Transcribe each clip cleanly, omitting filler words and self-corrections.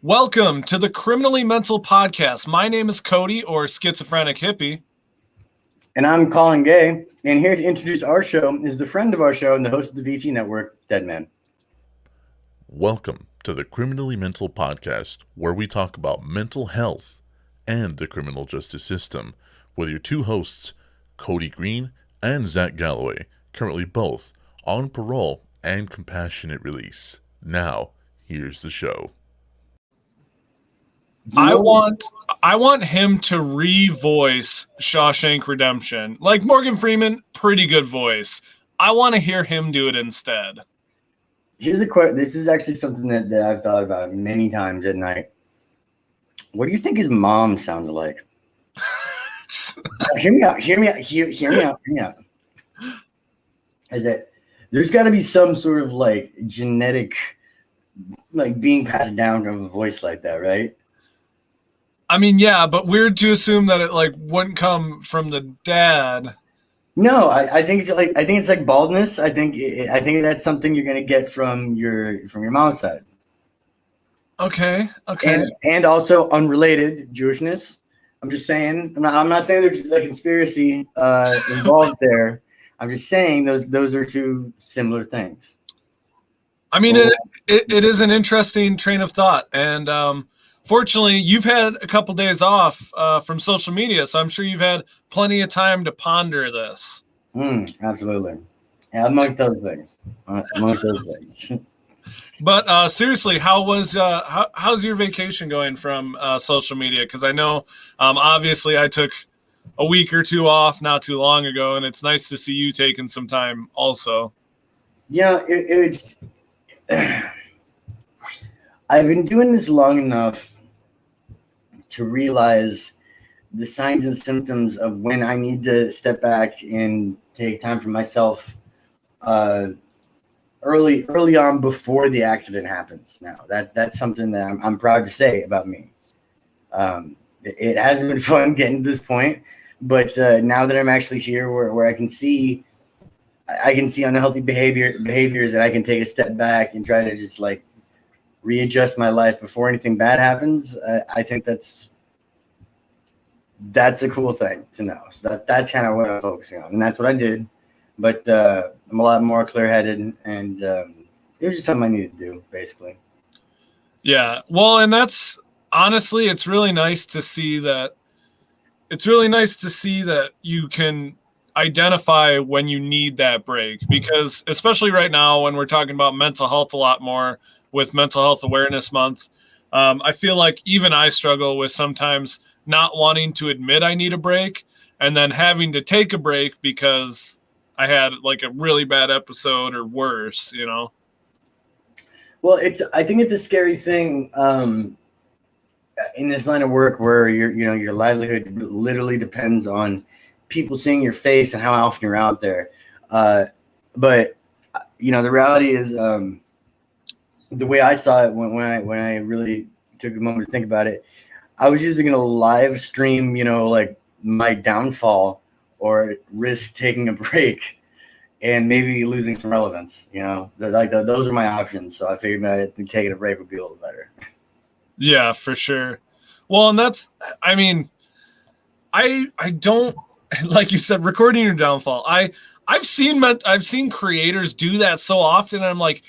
Welcome to the Criminally Mental Podcast. My name is Kody, or Schizophrenic Hippie. And I'm Colin Gay, and here to introduce our show is the friend of our show and the host of the VT Network, Deadman. Welcome to the Criminally Mental Podcast, where we talk about mental health and the criminal justice system, with your two hosts, Kody Green and Zac Galloway, currently both on parole and compassionate release. Now, here's the show. I want him to re-voice Shawshank Redemption. Like Morgan Freeman, pretty good voice. I want to hear him do it instead. Here's a question. This is actually something that I've thought about many times at night. What do you think his mom sounds like? Hear me out. Is that there's got to be some sort of like genetic, like being passed down of a voice like that, right? I mean, yeah, but weird to assume that it like wouldn't come from the dad. No, I think it's like baldness. I think that's something you're gonna get from your mom's side. Okay. And also unrelated Jewishness. I'm just saying. I'm not saying there's a conspiracy involved there. I'm just saying those are two similar things. I mean, it is an interesting train of thought, and fortunately, you've had a couple days off from social media, so I'm sure you've had plenty of time to ponder this. Absolutely. Yeah, amongst other things. But seriously, how's your vacation going from social media? Because I know, obviously, I took a week or two off not too long ago, and it's nice to see you taking some time also. Yeah, I've been doing this long enough to realize the signs and symptoms of when I need to step back and take time for myself early on before the accident happens. Now that's something that I'm proud to say about me. It hasn't been fun getting to this point, but now that I'm actually here where I can see unhealthy behaviors and I can take a step back and try to just like readjust my life before anything bad happens. I think that's a cool thing to know. So that's kind of what I'm focusing on, and that's what I did. But I'm a lot more clear-headed, and it was just something I needed to do, basically. Yeah, well, and that's honestly, it's really nice to see that. It's really nice to see that you can identify when you need that break, because especially right now when we're talking about mental health a lot more with Mental Health Awareness Month, I feel like even I struggle with sometimes not wanting to admit I need a break and then having to take a break because I had like a really bad episode or worse, you know? Well, I think it's a scary thing in this line of work where your livelihood literally depends on people seeing your face and how often you're out there. But the reality is, the way I saw it when I really took a moment to think about it, I was either going to live stream, like my downfall or risk taking a break and maybe losing some relevance, those are my options. So I figured that taking a break would be a little better. Yeah, for sure. Well, and that's, I mean, I don't, like you said, recording your downfall. I've seen creators do that so often. And I'm like,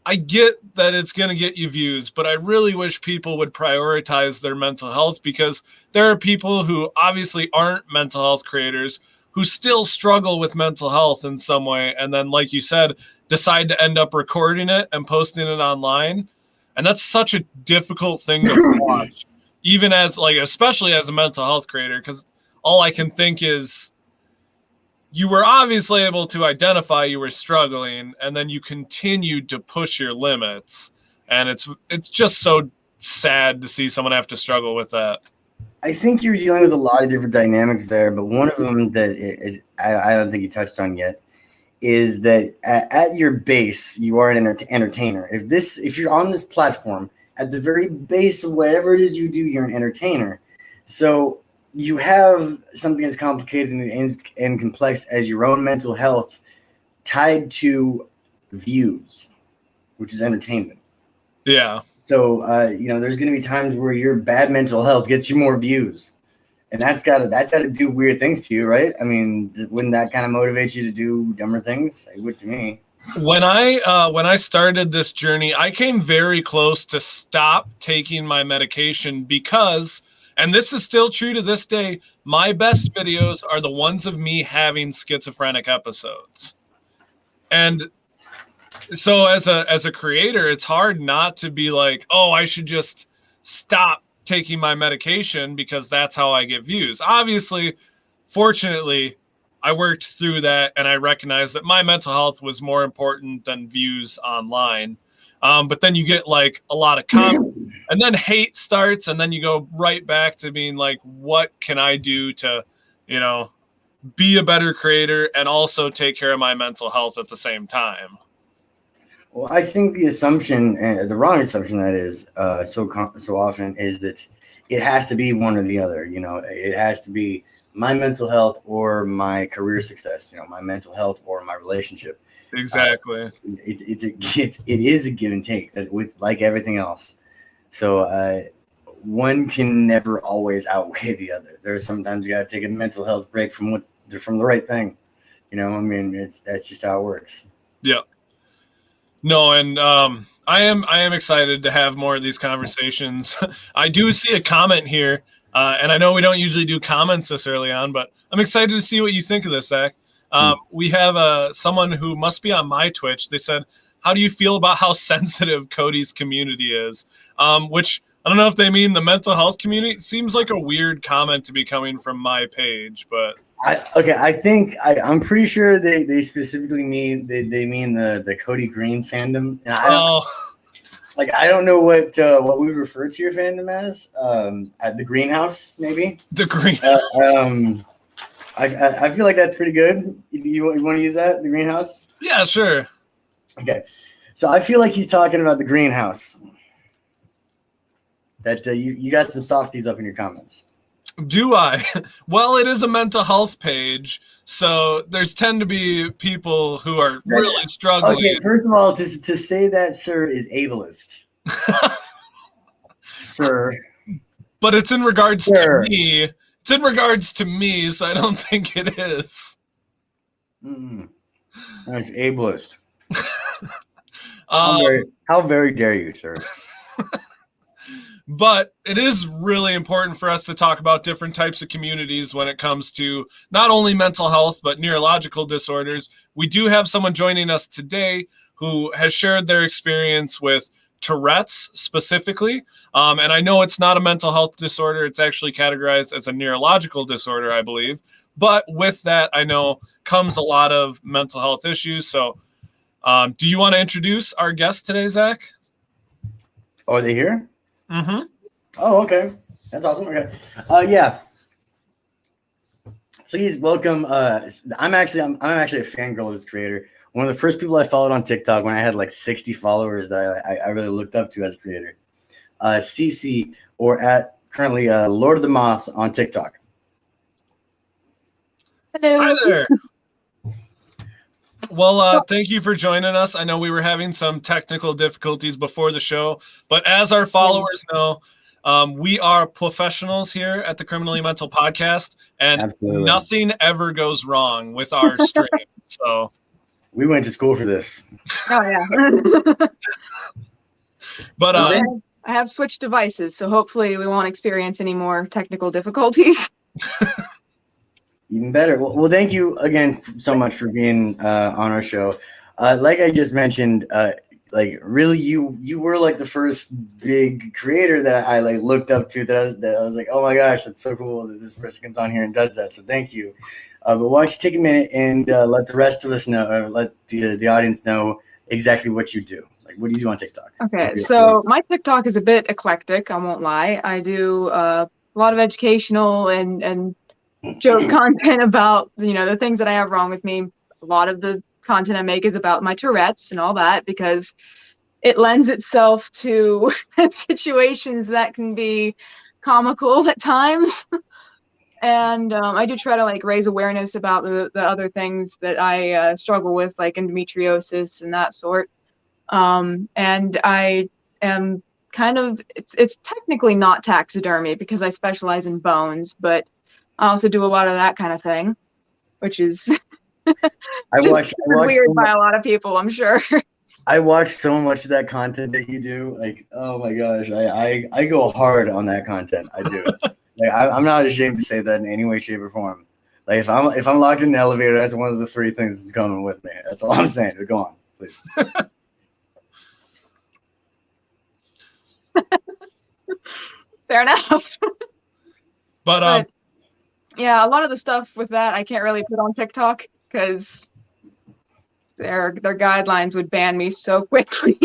I get that it's going to get you views, but I really wish people would prioritize their mental health, because there are people who obviously aren't mental health creators who still struggle with mental health in some way. And then, like you said, decide to end up recording it and posting it online. And that's such a difficult thing to watch, even as especially as a mental health creator, because all I can think is, you were obviously able to identify you were struggling, and then you continued to push your limits. And it's just so sad to see someone have to struggle with that. I think you're dealing with a lot of different dynamics there, but one of them that is I don't think you touched on yet is that at your base, you are an entertainer. If you're on this platform, at the very base of whatever it is you do, you're an entertainer. So you have something as complicated and complex as your own mental health tied to views, which is entertainment. Yeah. So, there's going to be times where your bad mental health gets you more views, and that's got to do weird things to you, right? I mean, wouldn't that kind of motivate you to do dumber things? It would to me. When I started this journey, I came very close to stop taking my medication because, and this is still true to this day, my best videos are the ones of me having schizophrenic episodes. And so as a creator, it's hard not to be like, oh, I should just stop taking my medication because that's how I get views. Obviously, fortunately, I worked through that and I recognized that my mental health was more important than views online. But then you get like a lot of comments and then hate starts, and then you go right back to being like, what can I do to, be a better creator and also take care of my mental health at the same time? Well, I think the assumption, the wrong assumption that is so often, is that it has to be one or the other. It has to be my mental health or my career success. My mental health or my relationship. Exactly. It is a give and take with like everything else. So one can never always outweigh the other. There's sometimes you got to take a mental health break from the right thing. That's just how it works. Yeah. No, and I am excited to have more of these conversations. I do see a comment here, and I know we don't usually do comments this early on, but I'm excited to see what you think of this, Zac. We have someone who must be on my Twitch. They said, how do you feel about how sensitive Kody's community is? Which I don't know if they mean the mental health community. It seems like a weird comment to be coming from my page, but I think I'm pretty sure they specifically mean they mean the Kody Green fandom, and I don't know what we refer to your fandom as. At the greenhouse, maybe the greenhouse. I feel like that's pretty good. You want to use that, the greenhouse? Yeah, sure. Okay, so I feel like he's talking about the greenhouse. That you got some softies up in your comments. Do I? Well, it is a mental health page, so there's tend to be people who are really struggling. Okay, first of all, to say that, sir, is ableist. Sir. But it's in regards to me. It's in regards to me, so I don't think it is. That's ableist. How very dare you, sir? But it is really important for us to talk about different types of communities when it comes to not only mental health, but neurological disorders. We do have someone joining us today who has shared their experience with Tourette's specifically. And I know it's not a mental health disorder. It's actually categorized as a neurological disorder, I believe. But with that, I know comes a lot of mental health issues. So do you want to introduce our guest today, Zac? Oh, are they here? Mm-hmm. Oh, okay. That's awesome. Okay. Yeah. Please welcome. I'm actually a fangirl of this creator. One of the first people I followed on TikTok when I had like 60 followers that I really looked up to as a creator. CC, or at currently Lord of the Moths on TikTok. Hello. Hi there. Well, thank you for joining us. I know we were having some technical difficulties before the show, but as our followers know, we are professionals here at the Criminally Mental Podcast, and Absolutely. Nothing ever goes wrong with our stream. So we went to school for this. Oh yeah. But I have switched devices, so hopefully we won't experience any more technical difficulties. Even better. Well, thank you again so much for being on our show. Like I just mentioned, really, you were like the first big creator that I like looked up to. That I was like, oh my gosh, that's so cool that this person comes on here and does that. So thank you. But why don't you take a minute and let the rest of us know, or let the audience know exactly what you do. Like, what do you do on TikTok? Okay, so my TikTok is a bit eclectic. I won't lie. I do a lot of educational and joke content about, the things that I have wrong with me. A lot of the content I make is about my Tourette's and all that, because it lends itself to situations that can be comical at times. And I do try to like raise awareness about the other things that I struggle with, like endometriosis and that sort. And I am kind of it's technically not taxidermy because I specialize in bones, but I also do a lot of that kind of thing, which is I watch weird so by a lot of people, I'm sure. I watch so much of that content that you do. Like, oh my gosh, I go hard on that content. I do. Like, I'm not ashamed to say that in any way, shape, or form. Like, if I'm locked in the elevator, that's one of the 3 things that's coming with me. That's all I'm saying. But go on, please. Fair enough. But yeah, a lot of the stuff with that I can't really put on TikTok because their guidelines would ban me so quickly.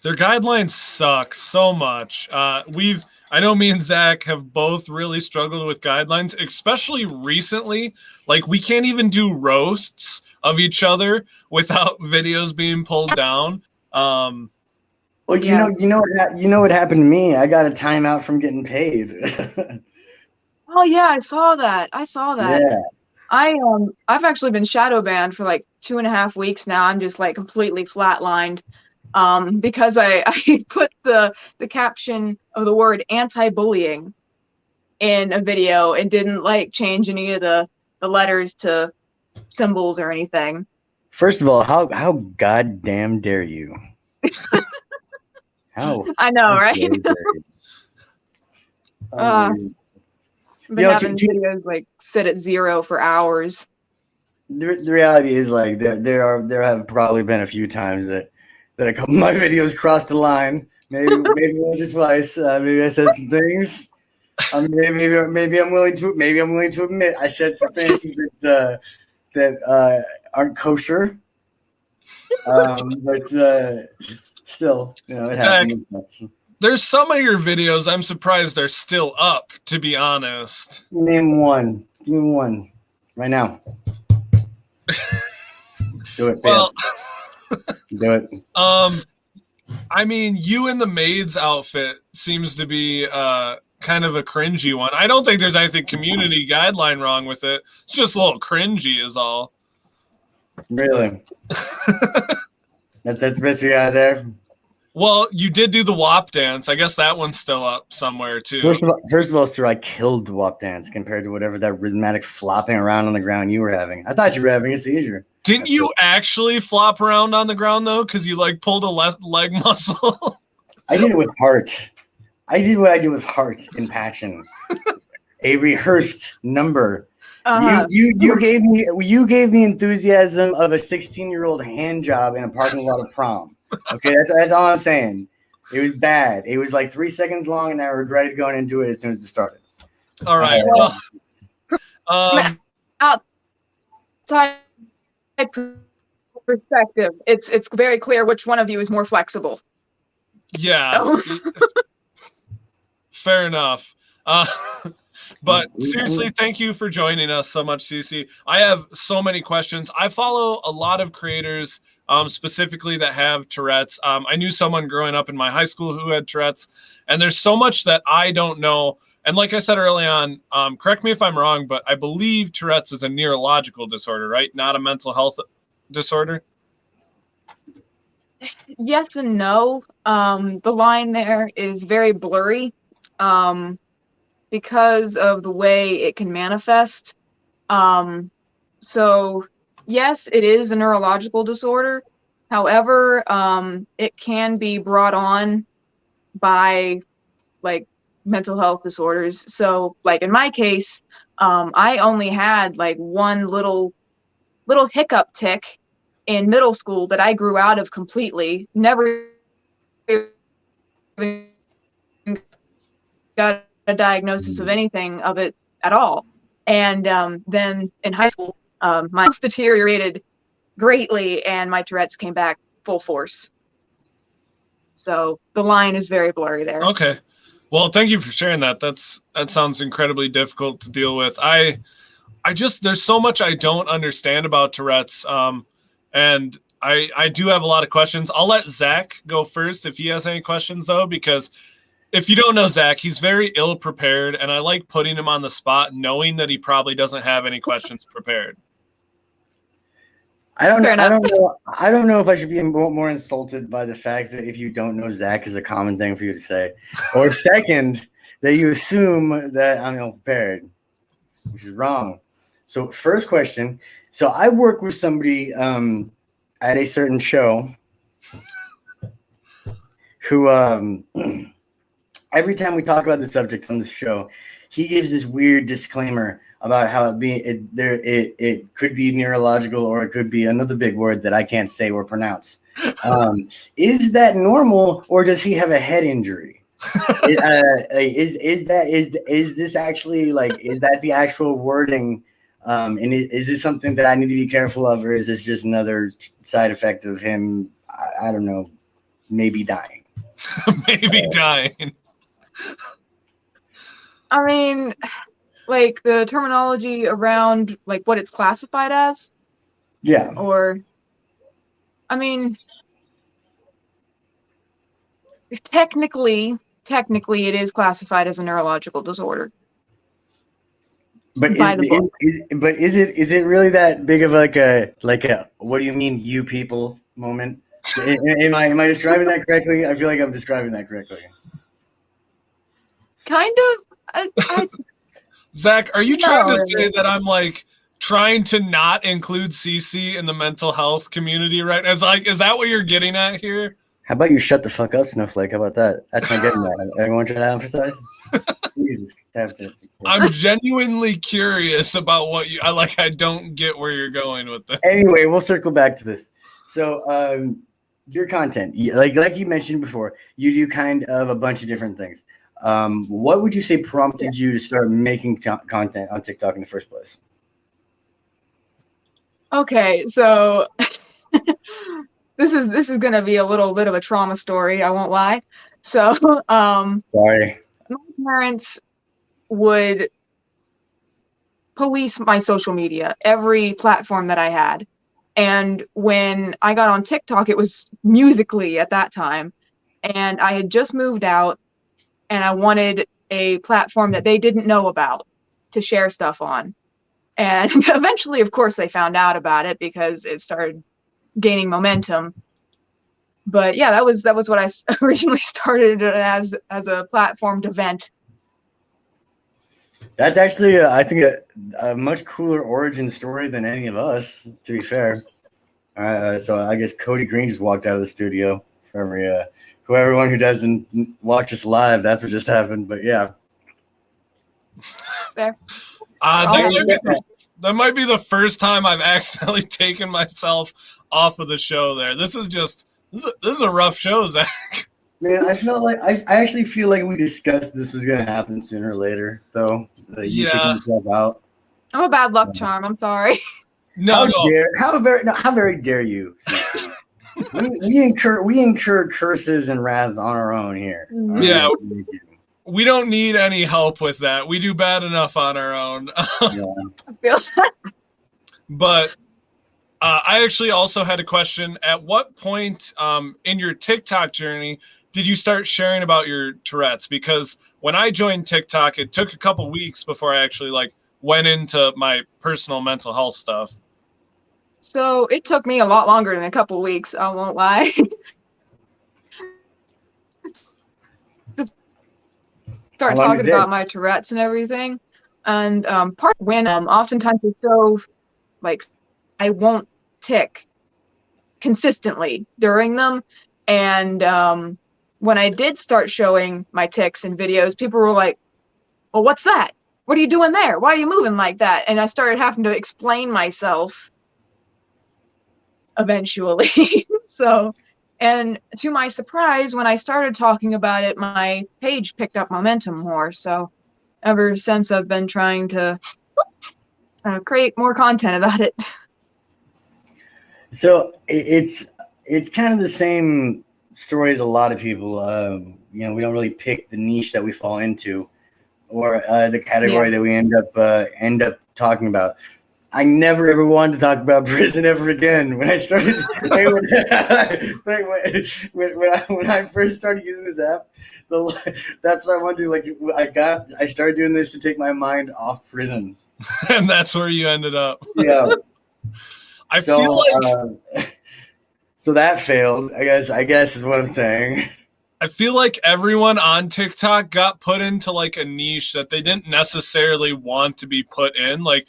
their guidelines suck so much. I know me and Zach have both really struggled with guidelines, especially recently. Like, we can't even do roasts of each other without videos being pulled down. Well, Yeah. you know what happened to me. I got a timeout from getting paid. Oh yeah, I saw that. Yeah. I've actually been shadow banned for like 2.5 weeks now. I'm just like completely flatlined. Because I put the caption of the word anti-bullying in a video and didn't like change any of the letters to symbols or anything. First of all, how goddamn dare you? How I know, right? dare you? I've been You know, having videos like sit at 0 for hours. the reality is, like, there have probably been a few times that a couple of my videos crossed the line. Maybe once or twice. Maybe I said some things. Maybe I'm willing to admit I said some things that aren't kosher. But still, you know, it Zach, happens. there's some of your videos I'm surprised they're still up, to be honest. Name one. Give me one right now. Do it. Well, do it. I mean, you in the maid's outfit seems to be kind of a cringy one. I don't think there's anything community guideline wrong with it. It's just a little cringy is all. Really? That's basically out there. Well, you did do the WAP dance. I guess that one's still up somewhere too. First of all, sir, I killed the WAP dance compared to whatever that rhythmic flopping around on the ground you were having. I thought you were having a seizure. Didn't you actually flop around on the ground though? Because you like pulled a left leg muscle. I did it with heart. I did what I do with heart and passion. A rehearsed number. You gave me enthusiasm of a 16-year-old hand job in a parking lot of prom. Okay, that's all I'm saying. It was bad. It was like 3 seconds long, and I regretted going into it as soon as it started. All right. Outside perspective, it's very clear which one of you is more flexible. Yeah. Fair enough. But seriously, thank you for joining us so much, Cece. I have so many questions. I follow a lot of creators, specifically that have Tourette's. I knew someone growing up in my high school who had Tourette's, and there's so much that I don't know. And like I said early on, correct me if I'm wrong, but I believe Tourette's is a neurological disorder, right? Not a mental health disorder. Yes and no. The line there is very blurry. Because of the way it can manifest. So yes, it is a neurological disorder. However, it can be brought on by like mental health disorders. So like in my case, I only had like one little hiccup tick in middle school that I grew out of completely. Never got a diagnosis of anything of it at all. And then in high school, my health deteriorated greatly and my Tourette's came back full force. So the line is very blurry there. Okay. Well, thank you for sharing that. That sounds incredibly difficult to deal with. I just, there's so much I don't understand about Tourette's. And I do have a lot of questions. I'll let Zach go first if he has any questions though, because if you don't know Zach, he's very ill prepared, and I like putting him on the spot knowing that he probably doesn't have any questions prepared. I don't Fair enough. know. I don't know if I should be more insulted by the fact that if you don't know Zach is a common thing for you to say, or second that you assume that I'm ill prepared, which is wrong. So first question. So I work with somebody at a certain show who every time we talk about the subject on the show, he gives this weird disclaimer about how it could be neurological or it could be another big word that I can't say or pronounce. Is that normal, or does he have a head injury? Is this actually is that the actual wording? And is this something that I need to be careful of, or is this just another side effect of him? I don't know, maybe dying. Maybe dying. I mean, like the terminology around like what it's classified as, Yeah. or I mean, technically it is classified as a neurological disorder. But is it really that big of like a what do you mean you people moment? Am I describing that correctly? I feel like I'm describing that correctly. Kind of. Zach, are you trying to say really. that I'm like trying to not include CC in the mental health community, right? Is that what you're getting at here? How about you shut the fuck up, Snowflake? How about that? That's not getting that. Everyone try to emphasize? Jesus. I'm genuinely curious about what you. I don't get where you're going with this. Anyway, we'll circle back to this. So, your content, like you mentioned before, you do kind of a bunch of different things. What would you say prompted you to start making content on TikTok in the first place? Okay, so this is gonna be a little bit of a trauma story. I won't lie. So, Sorry. my parents would police my social media, every platform that I had. And when I got on TikTok, it was Musical.ly at that time. And I had just moved out and I wanted a platform that they didn't know about to share stuff on. And eventually, of course, they found out about it because it started gaining momentum. But yeah, that was what I originally started as a platform to vent. That's actually, I think, a much cooler origin story than any of us, to be fair. So I guess Kody Green just walked out of the studio. For everyone who doesn't watch us live, that's what just happened. But yeah. There. That might be the first time I've accidentally taken myself off of the show there. This is a rough show, Zach. Man, I felt like I actually feel like we discussed this was gonna happen sooner or later, though. You taking yourself out. I'm a bad luck charm. I'm sorry. No, how very dare you? we incur curses and wraths on our own here. Yeah, we don't need any help with that. We do bad enough on our own. Yeah. I feel that. But I actually also had a question. At what point in your TikTok journey did you start sharing about your Tourette's? Because when I joined TikTok, it took a couple weeks before I actually went into my personal mental health stuff. So it took me a lot longer than a couple weeks. I won't lie. Start talking about my Tourette's and everything, and part when oftentimes it's so I won't tick consistently during them, and when I did start showing my ticks in videos, people were like, well, what's that? What are you doing there? Why are you moving like that? And I started having to explain myself eventually. So, and to my surprise, when I started talking about it, my page picked up momentum more. So ever since, I've been trying to create more content about it. So it's kind of the same story as a lot of people. We don't really pick the niche that we fall into, or the category that we end up talking about. I never ever wanted to talk about prison ever again. When I started, when I first started using this app, that's what I wanted to do. I started doing this to take my mind off prison, and that's where you ended up. Yeah. I feel like so that failed. I guess is what I'm saying. I feel like everyone on TikTok got put into like a niche that they didn't necessarily want to be put in. Like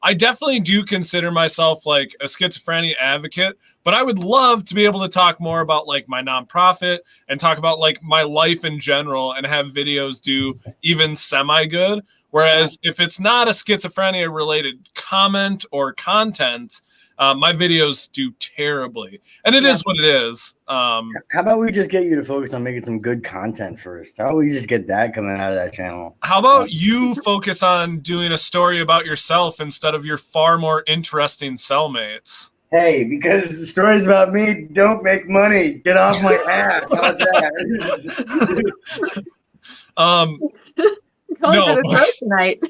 I definitely do consider myself like a schizophrenia advocate, but I would love to be able to talk more about like my nonprofit and talk about like my life in general and have videos do even semi good. Whereas if it's not a schizophrenia related comment or content, my videos do terribly, and it is what it is. How about we just get you to focus on making some good content first? How about we just get that coming out of that channel? How about you focus on doing a story about yourself instead of your far more interesting cellmates? Hey, because stories about me don't make money. Get off my ass. How about that? No, tonight.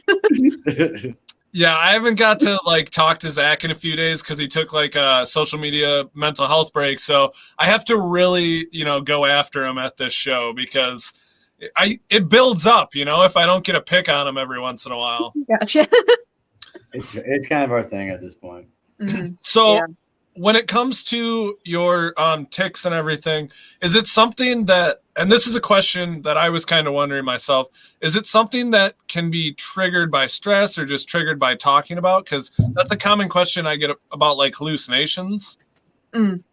Yeah, I haven't got to like talk to Zac in a few days because he took like a social media mental health break. So I have to really, go after him at this show because it builds up, if I don't get a pick on him every once in a while. Gotcha. It's kind of our thing at this point. Mm-hmm. So when it comes to your tics and everything, is it something that, and this is a question that I was kind of wondering myself, is it something that can be triggered by stress or just triggered by talking about? Because that's a common question I get about like hallucinations.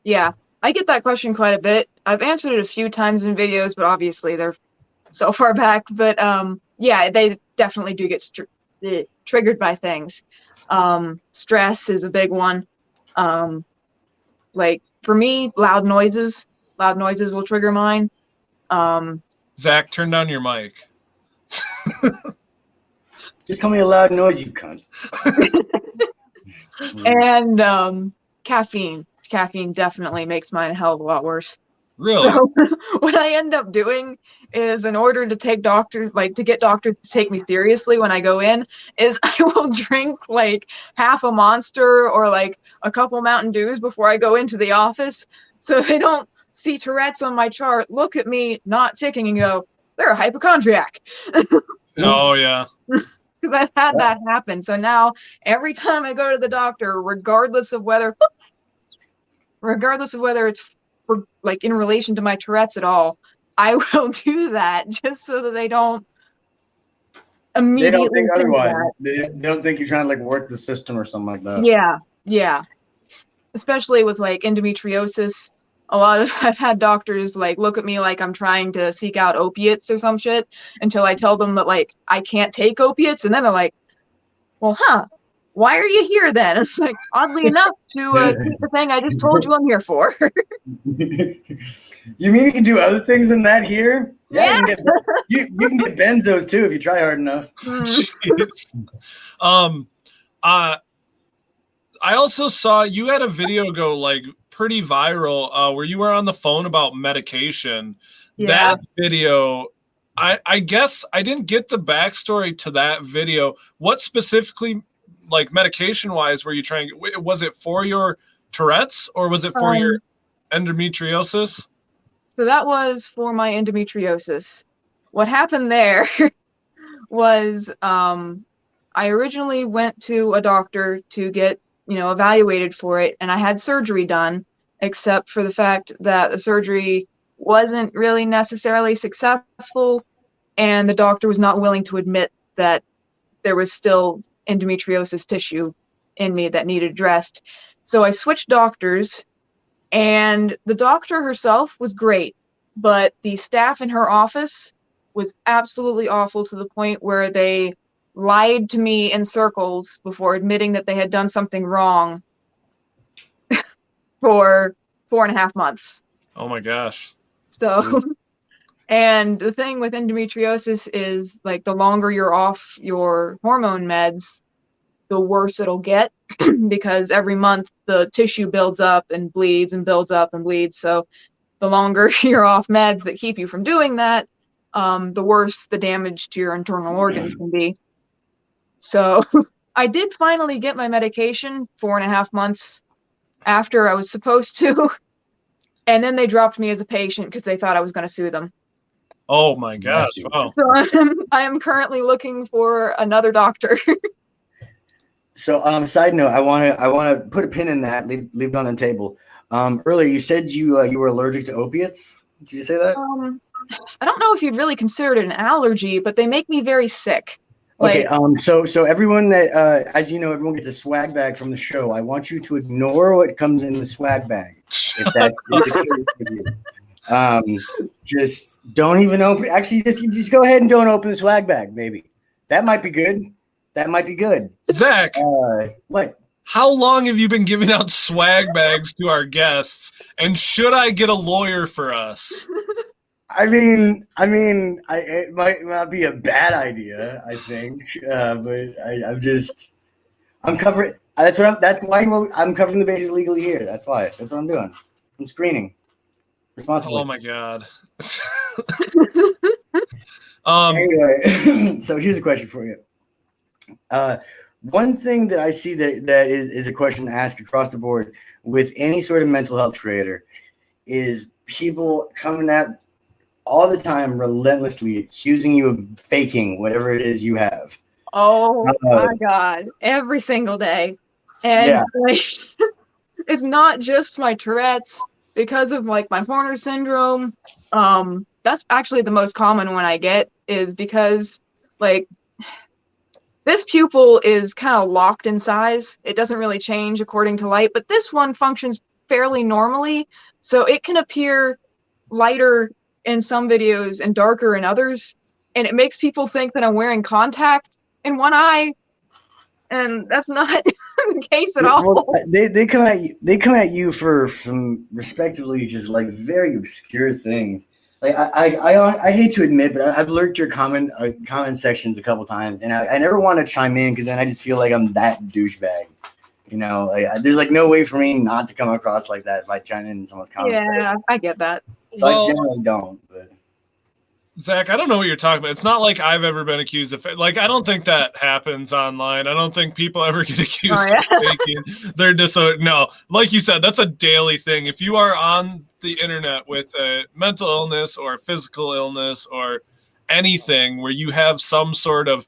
Yeah, I get that question quite a bit. I've answered it a few times in videos, but obviously they're so far back. But yeah, they definitely do get triggered by things. Stress is a big one. Like for me, loud noises will trigger mine. Zac, turn down your mic. Just call me a loud noise, you cunt. And caffeine definitely makes mine a hell of a lot worse. Really? So what I end up doing is, in order to get doctors to take me seriously when I go in, is I will drink like half a Monster or like a couple Mountain Dews before I go into the office, so they don't see Tourette's on my chart, look at me not ticking, and go, they're a hypochondriac. Oh yeah. Because I've had that happen. So now every time I go to the doctor, regardless of whether it's for, like, in relation to my Tourette's at all, I will do that just so that they don't immediately they don't think otherwise. that. They don't think you're trying to like work the system or something like that. Yeah. Especially with like endometriosis. I've had doctors like look at me like I'm trying to seek out opiates or some shit until I tell them that like I can't take opiates, and then they're like, well, why are you here then? It's like, oddly enough, to keep the thing I just told you I'm here for. You mean you can do other things than that here? Yeah. You can get benzos too if you try hard enough. I also saw you had a video go like pretty viral where you were on the phone about medication. Yeah. That video, I guess I didn't get the backstory to that video. What specifically, like medication wise, were you trying? Was it for your Tourette's or was it for your endometriosis? So that was for my endometriosis. What happened there was I originally went to a doctor to get evaluated for it, and I had surgery done, except for the fact that the surgery wasn't really necessarily successful, and the doctor was not willing to admit that there was still endometriosis tissue in me that needed addressed. So I switched doctors, and the doctor herself was great, but the staff in her office was absolutely awful, to the point where they lied to me in circles before admitting that they had done something wrong for 4.5 months. Oh my gosh. So, and the thing with endometriosis is, like, the longer you're off your hormone meds, the worse it'll get, because every month the tissue builds up and bleeds and builds up and bleeds. So the longer you're off meds that keep you from doing that, the worse the damage to your internal organs can be. So I did finally get my medication 4.5 months after I was supposed to. And then they dropped me as a patient because they thought I was going to sue them. Oh my gosh. Wow. So I am currently looking for another doctor. So, side note, I want to put a pin in that. Leave it on the table. Earlier, you said you were allergic to opiates. Did you say that? I don't know if you'd really consider it an allergy, but they make me very sick. Okay. So everyone that, as you know, everyone gets a swag bag from the show. I want you to ignore what comes in the swag bag. If that's the case with you. Just don't even open. Actually, just go ahead and don't open the swag bag. Maybe that might be good. Zac, what? how long have you been giving out swag bags to our guests? And should I get a lawyer for us? I mean, it might not be a bad idea, I think, but I'm covering. That's why I'm covering the bases legally here. That's why. That's what I'm doing. I'm screening responsibly. Oh my God. Anyway, so here's a question for you. One thing that I see that is a question to ask across the board with any sort of mental health creator is people coming at all the time relentlessly accusing you of faking whatever it is you have. Oh my God, every single day. And like, it's not just my Tourette's, because of like my Horner syndrome. That's actually the most common one I get, is because like this pupil is kind of locked in size. It doesn't really change according to light, but this one functions fairly normally. So it can appear lighter in some videos and darker in others. And it makes people think that I'm wearing contact in one eye. And that's not the case at all. Well, they come at you for some respectively just like very obscure things. Like I hate to admit, but I've lurked your comment sections a couple times, and I never want to chime in because then I just feel like I'm that douchebag. You know, like, there's like no way for me not to come across like that if I chime in someone's comments. Yeah, I get that. So I generally don't. But Zac, I don't know what you're talking about. It's not like I've ever been accused of like, I don't think that happens online. I don't think people ever get accused of faking. They're just no, like you said, that's a daily thing. If you are on the internet with a mental illness or a physical illness or anything where you have some sort of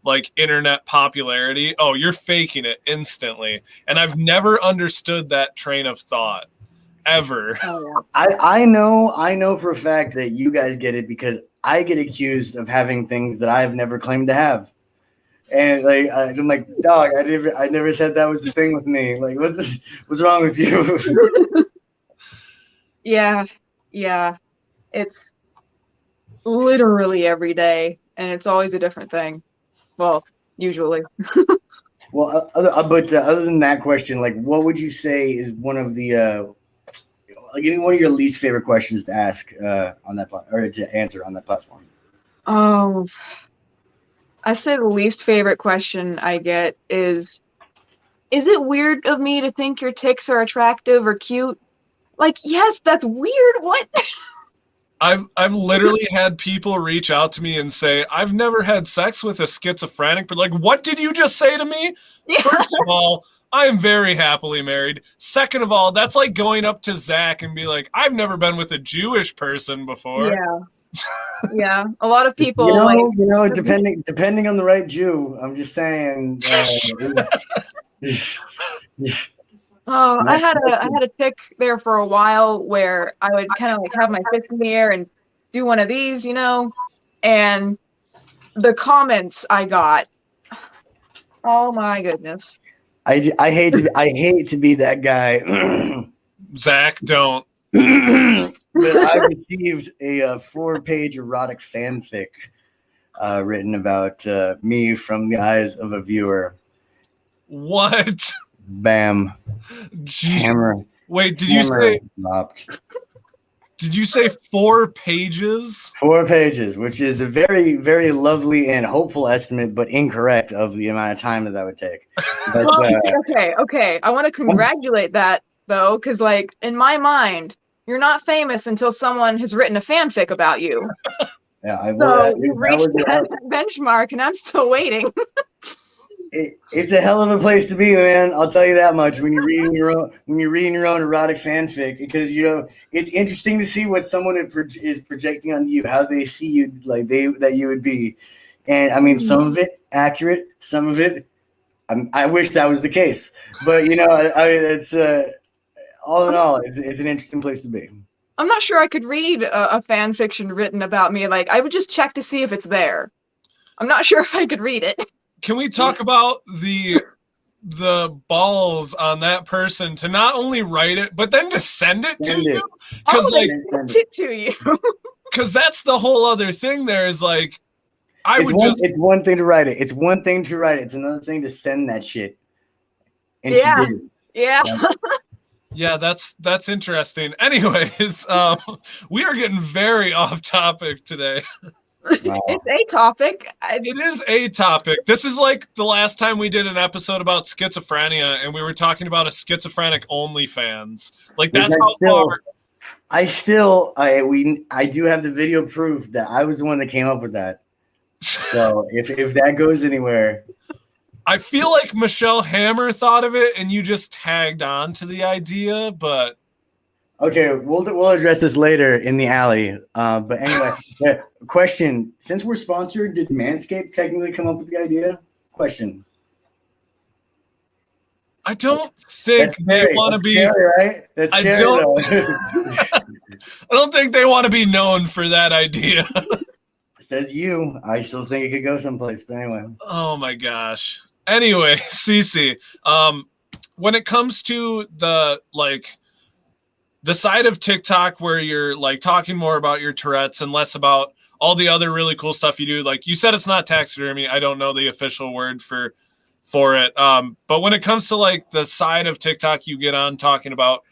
like internet popularity, oh, you're faking it instantly. And I've never understood that train of thought ever. Oh, yeah. I know for a fact that you guys get it because I get accused of having things that I've never claimed to have. And like I'm like, dog, I never said that was the thing with me. Like, what's wrong with you? Yeah. It's literally every day, and it's always a different thing. Well, usually. Well, but other than that question, like, what would you say is one of the like one of your least favorite questions to ask on that or to answer on that platform? Oh, I say the least favorite question I get is it weird of me to think your ticks are attractive or cute? Like, yes, that's weird. What? I've literally had people reach out to me and say, I've never had sex with a schizophrenic, but like, what did you just say to me? Yeah. First of all, I am very happily married. Second of all, that's like going up to Zac and be like, I've never been with a Jewish person before. Yeah. Yeah. A lot of people depending on the right Jew. I'm just saying. I had a tick there for a while where I would kind of like have my fist in the air and do one of these, and the comments I got. Oh my goodness. I hate to be that guy. Zac, don't. But I received a 4-page erotic fanfic written about me from the eyes of a viewer. What? Bam. Hammer. Wait, did you say dropped. Did you say 4 pages? 4 pages, which is a very, very lovely and hopeful estimate, but incorrect of the amount of time that would take. But, okay. I want to congratulate that though, because like in my mind, you're not famous until someone has written a fanfic about you. Yeah, you reached that benchmark, and I'm still waiting. It's a hell of a place to be, man. I'll tell you that much. When you're reading your own erotic fanfic, because it's interesting to see what someone is projecting on you, how they see you, like that you would be. And I mean, some of it accurate, some of it I wish that was the case, but it's all in all, it's an interesting place to be. I'm not sure I could read a fan fiction written about me. Like, I would just check to see if it's there. I'm not sure if I could read it. Can we talk about the balls on that person to not only write it, but then to send it to you? Because send it to you. Because that's the whole other thing. There is like, it's one thing to write it. It's one thing to write it. It's another thing to send that shit. And yeah. She did. Yeah. Yeah, that's interesting. Anyways, we are getting very off topic today. Wow. It's a topic. It is a topic. This is like the last time we did an episode about schizophrenia, and we were talking about a schizophrenic OnlyFans. Like that's how far. I do have the video proof that I was the one that came up with that. So if that goes anywhere. I feel like Michelle Hammer thought of it and you just tagged on to the idea, but okay, we'll address this later in the alley. But anyway, question: since we're sponsored, did Manscaped technically come up with the idea? Question. I don't think they want to be scary, right? That's scary, I don't think they want to be known for that idea. Says you. I still think it could go someplace, but anyway. Oh my gosh. Anyway, Cece, when it comes to the side of TikTok where you're like talking more about your Tourette's and less about all the other really cool stuff you do, like you said, it's not taxidermy. I don't know the official word for it. But when it comes to like the side of TikTok you get on talking about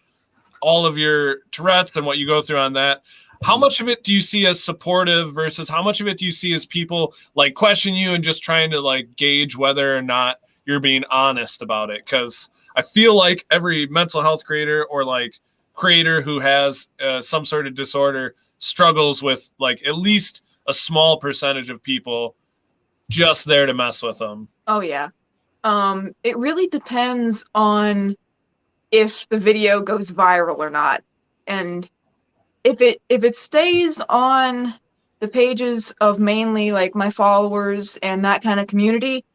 all of your Tourette's and what you go through on that, how much of it do you see as supportive versus how much of it do you see as people like question you and just trying to like gauge whether or not you're being honest about it? Because I feel like every mental health creator or like creator who has some sort of disorder struggles with like at least a small percentage of people just there to mess with them. Oh yeah. It really depends on if the video goes viral or not. And if it stays on the pages of mainly like my followers and that kind of community,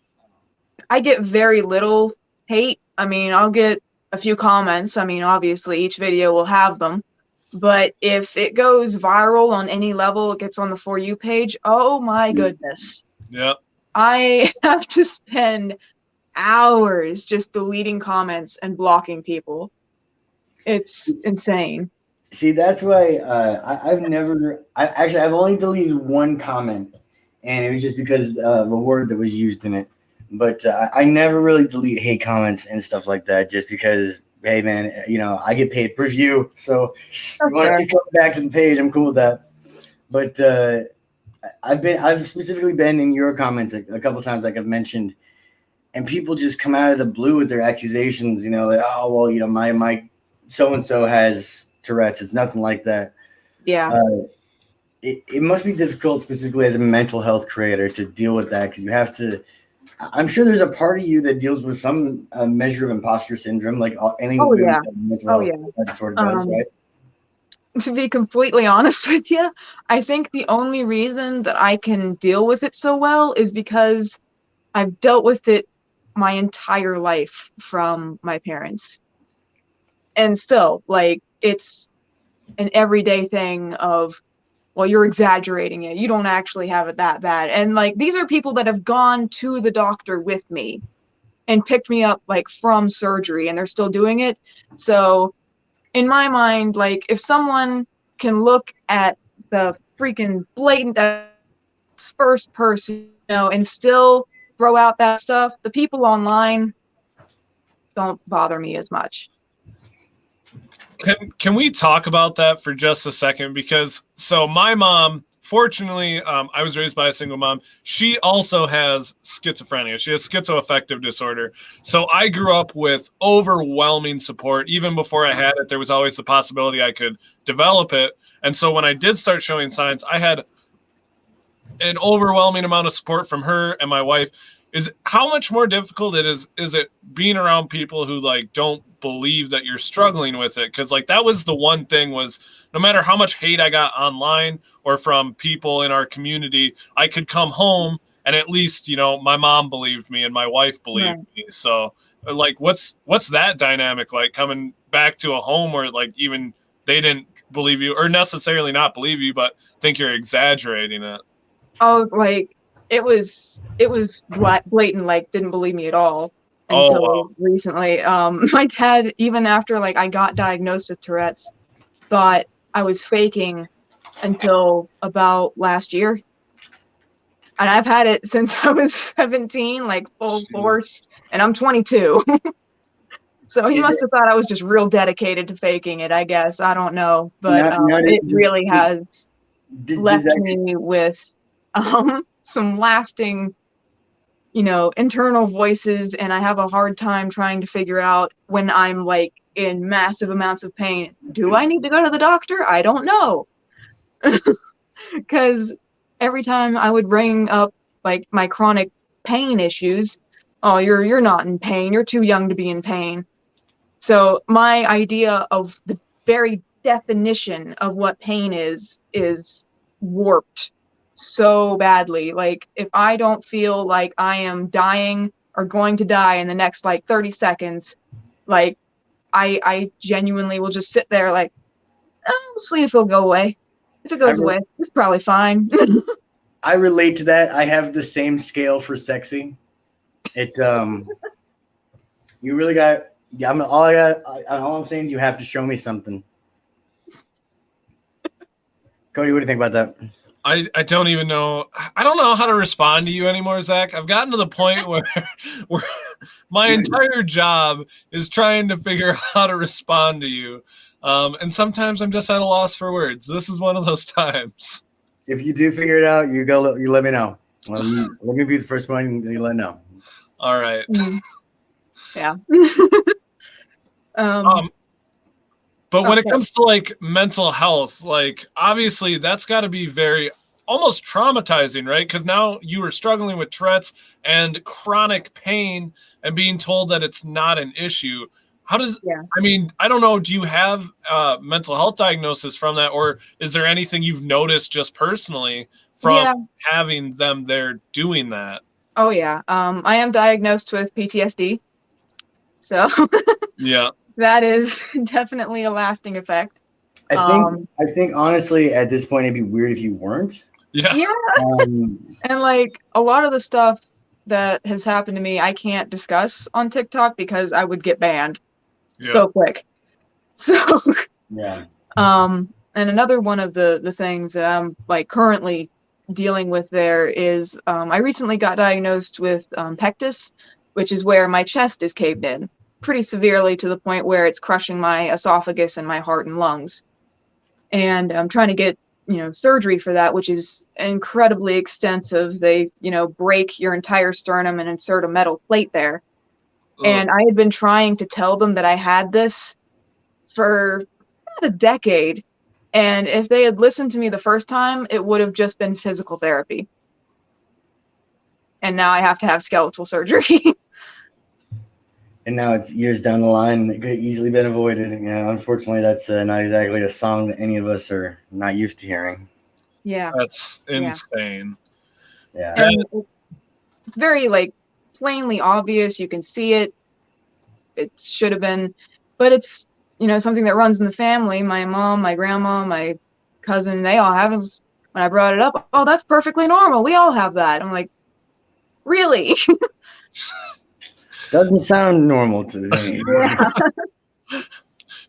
I get very little hate. I mean, I'll get a few comments. I mean, obviously each video will have them. But if it goes viral on any level, it gets on the For You page, oh my goodness. Yeah. I have to spend hours just deleting comments and blocking people. It's insane. See, that's why I've only deleted one comment, and it was just because of a word that was used in it. But I never really delete hate comments and stuff like that, just because, hey man, I get paid per view, so if you want to come back to the page, I'm cool with that. But I've specifically been in your comments a couple times, like I've mentioned, and people just come out of the blue with their accusations. Like, oh well, my so and so has Tourette's. It's nothing like that. Yeah. It must be difficult, specifically as a mental health creator, to deal with that, because you have to. I'm sure there's a part of you that deals with some measure of imposter syndrome, like any mental health disorder does, right? To be completely honest with you, I think the only reason that I can deal with it so well is because I've dealt with it my entire life from my parents. And still, like, it's an everyday thing of, well, you're exaggerating it. You don't actually have it that bad. And like, these are people that have gone to the doctor with me and picked me up like from surgery, and they're still doing it. So in my mind, like, if someone can look at the freaking blatant first person, and still throw out that stuff, the people online don't bother me as much. Can we talk about that for just a second? Because so my mom, fortunately, I was raised by a single mom. She also has schizophrenia. She has schizoaffective disorder. So I grew up with overwhelming support. Even before I had it, there was always the possibility I could develop it. And so when I did start showing signs, I had an overwhelming amount of support from her and my wife. Is how much more difficult is it being around people who like don't believe that you're struggling with it. Because like that was the one thing was no matter how much hate I got online or from people in our community, I could come home and at least, you know, my mom believed me and my wife believed me. So like what's that dynamic like coming back to a home where like even they didn't believe you or necessarily not believe you, but think you're exaggerating it? Oh, like it was blatant, like didn't believe me at all Oh, until wow. recently. My dad, even after like I got diagnosed with Tourette's, thought I was faking until about last year. And I've had it since I was 17, like full force, and I'm 22. So he must have thought I was just real dedicated to faking it, I guess. I don't know. But it really has left me with some lasting, you know, internal voices, and I have a hard time trying to figure out when I'm like in massive amounts of pain. Do I need to go to the doctor? I don't know. Because every time I would bring up like my chronic pain issues, oh, you're not in pain. You're too young to be in pain. So my idea of the very definition of what pain is warped so badly. Like if I don't feel like I am dying or going to die in the next like 30 seconds, like I genuinely will just sit there like, oh, we'll see if it'll go away. If it goes away, it's probably fine. I relate to that. I have the same scale for sexy. It you really got. Yeah, all I'm saying is you have to show me something. Kody, what do you think about that? I don't even know. I don't know how to respond to you anymore, Zac. I've gotten to the point where my entire job is trying to figure out how to respond to you. And sometimes I'm just at a loss for words. This is one of those times. If you do figure it out, you let me know. Let me be the first one you let know. All right. Yeah. But when it comes to like mental health, like obviously that's got to be very almost traumatizing, right? Because now you are struggling with Tourette's and chronic pain and being told that it's not an issue. How does, I mean, I don't know. Do you have mental health diagnosis from that? Or is there anything you've noticed just personally from having them there doing that? Oh, yeah. I am diagnosed with PTSD. So yeah, that is definitely a lasting effect. I think honestly, at this point, it'd be weird if you weren't. Yeah. And like a lot of the stuff that has happened to me, I can't discuss on TikTok because I would get banned so quick. So and another one of the things that I'm like currently dealing with there is I recently got diagnosed with pectus, which is where my chest is caved in pretty severely to the point where it's crushing my esophagus and my heart and lungs. And I'm trying to get, you know, surgery for that, which is incredibly extensive. They, you know, break your entire sternum and insert a metal plate there. And I had been trying to tell them that I had this for about a decade. And if they had listened to me the first time, it would have just been physical therapy. And now I have to have skeletal surgery. And now it's years down the line. It could have easily been avoided. You know, unfortunately, that's not exactly a song that any of us are not used to hearing. Yeah. That's insane. Yeah. And it's very, like, plainly obvious. You can see it. It should have been. But it's, you know, something that runs in the family. My mom, my grandma, my cousin, they all have it. When I brought it up, oh, that's perfectly normal. We all have that. I'm like, really? Doesn't sound normal to me.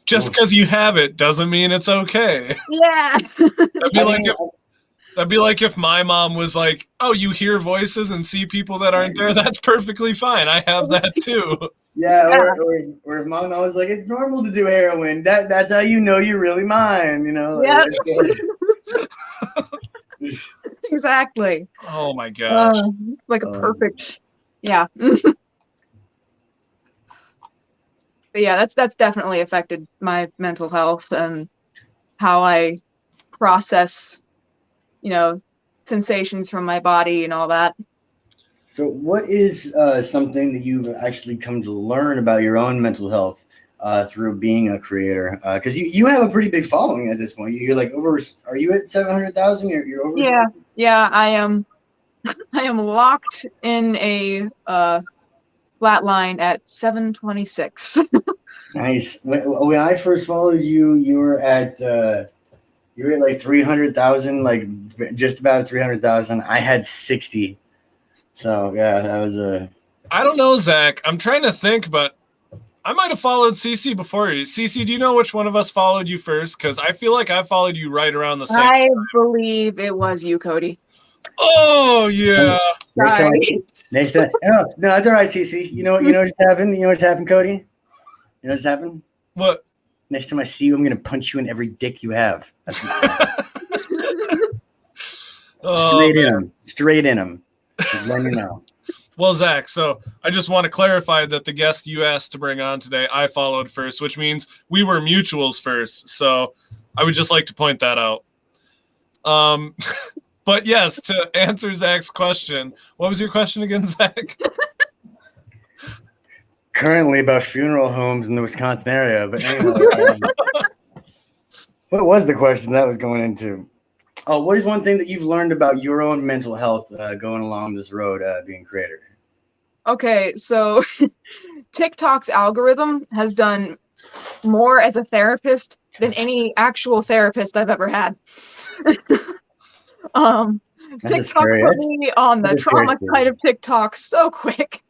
Just because you have it doesn't mean it's okay. Yeah. That'd be like if my mom was like, "Oh, you hear voices and see people that aren't there. That's perfectly fine. I have that too." Yeah, or if mom was like, "It's normal to do heroin. That's how you know you're really mine." You know. Yeah. Exactly. Oh my gosh. Like a perfect. Yeah. But yeah, that's definitely affected my mental health and how I process, you know, sensations from my body and all that. So what is something that you've actually come to learn about your own mental health through being a creator? Because you have a pretty big following at this point. You're like over. Are you at 700,000? You're over. Yeah. I am. I am locked in a flat line at 726. Nice. When I first followed you, you were at like 300,000, like just about 300,000. I had 60. So yeah, that was a. I don't know, Zach. I'm trying to think, but I might have followed CC before you. CC, do you know which one of us followed you first? Because I feel like I followed you right around the same time. I believe it was you, Kody. Oh yeah. Next time. No, that's all right, CC. You know what just happened? You know what's happened, Kody? You know what's happened? What? Next time I see you, I'm gonna punch you in every dick you have. Straight in him. Just let me know. Well, Zach, so I just want to clarify that the guest you asked to bring on today, I followed first, which means we were mutuals first. So I would just like to point that out. But yes, to answer Zach's question, what was your question again, Zach? Currently about funeral homes in the Wisconsin area, but anyway, what was the question that was going into? Oh, what is one thing that you've learned about your own mental health going along this road, being a creator? Okay, so TikTok's algorithm has done more as a therapist than any actual therapist I've ever had. TikTok put me on the trauma side of TikTok so quick.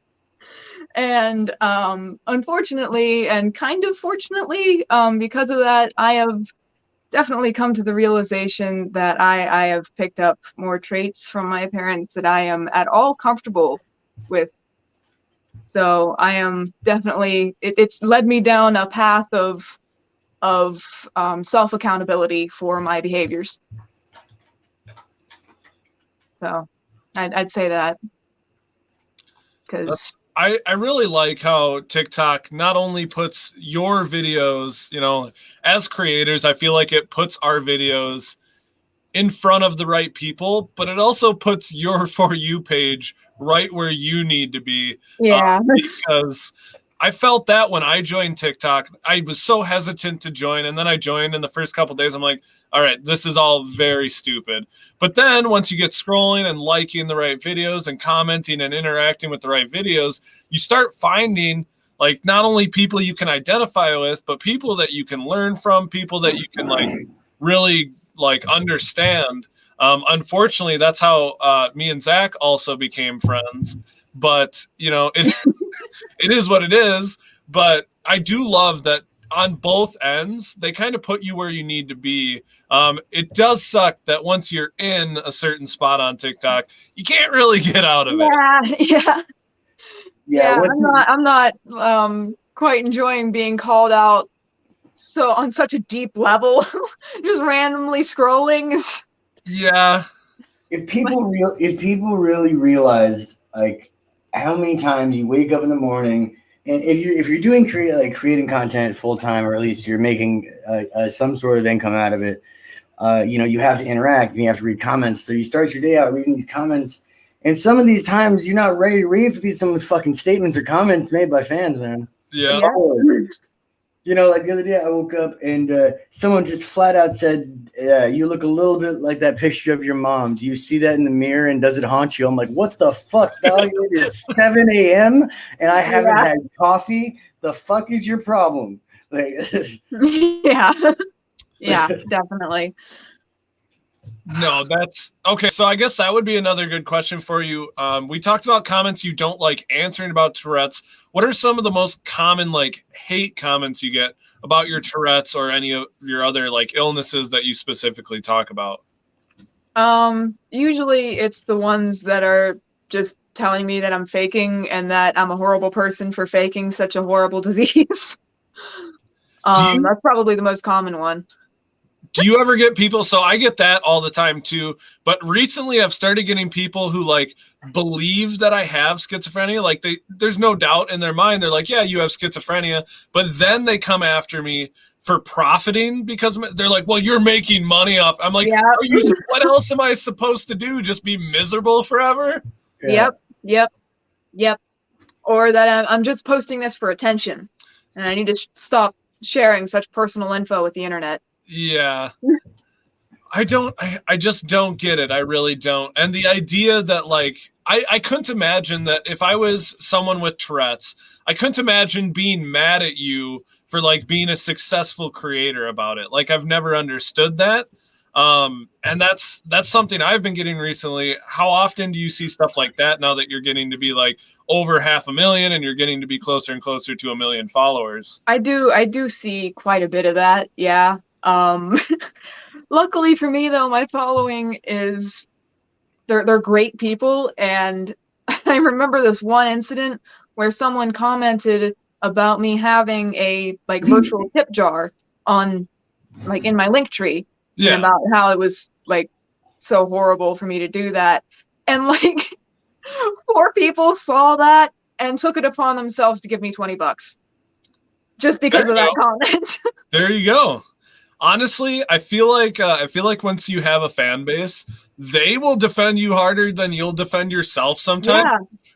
And unfortunately, and kind of fortunately, because of that, I have definitely come to the realization that I have picked up more traits from my parents that I am at all comfortable with. So I am definitely, it's led me down a path of self-accountability for my behaviors. So I'd say that. Because I really like how TikTok not only puts your videos, as creators, I feel like it puts our videos in front of the right people, but it also puts your For You page right where you need to be. Yeah. Because I felt that when I joined TikTok, I was so hesitant to join. And then I joined in the first couple of days. I'm like, all right, this is all very stupid. But then once you get scrolling and liking the right videos and commenting and interacting with the right videos, you start finding like not only people you can identify with, but people that you can learn from, people that you can like really like understand. Unfortunately, that's how me and Zac also became friends. But, it is what it is. But I do love that on both ends, they kind of put you where you need to be. It does suck that once you're in a certain spot on TikTok, you can't really get out of it. Yeah. I'm not quite enjoying being called out so on such a deep level, just randomly scrolling. Yeah. If people really realized like how many times you wake up in the morning, and if you're doing creating content full time, or at least you're making some sort of income out of it, you have to interact and you have to read comments. So you start your day out reading these comments, and some of these times you're not ready to read some of the fucking statements or comments made by fans, man. Yeah. Like the other day I woke up and someone just flat out said, you look a little bit like that picture of your mom. Do you see that in the mirror and does it haunt you? I'm like, what the fuck, dog? It is 7 a.m. and I haven't had coffee. The fuck is your problem? Like, yeah, definitely. No, that's okay. So I guess that would be another good question for you. We talked about comments you don't like answering about Tourette's. What are some of the most common like hate comments you get about your Tourette's or any of your other like illnesses that you specifically talk about? Usually it's the ones that are just telling me that I'm faking and that I'm a horrible person for faking such a horrible disease. That's probably the most common one. Do you ever get people? So I get that all the time too. But recently I've started getting people who like believe that I have schizophrenia. Like there's no doubt in their mind. They're like, yeah, you have schizophrenia. But then they come after me for profiting because they're like, well, you're making money off. I'm like, what else am I supposed to do? Just be miserable forever? Yeah. Yep. Or that I'm just posting this for attention. and I need to stop sharing such personal info with the internet. Yeah. I just don't get it. I really don't. And the idea that like I couldn't imagine that if I was someone with Tourette's, I couldn't imagine being mad at you for like being a successful creator about it. Like I've never understood that. And that's something I've been getting recently. How often do you see stuff like that now that you're getting to be like over 500,000 and you're getting to be closer and closer to 1 million followers? I do see quite a bit of that. Yeah. Luckily for me though, my following is they're great people, and I remember this one incident where someone commented about me having a like virtual tip jar on like in my link tree, Yeah. and about how it was like so horrible for me to do that. And like 4 people saw that and took it upon themselves to give me $20 just because of that comment. There you go. Honestly, I feel like once you have a fan base, they will defend you harder than you'll defend yourself sometimes.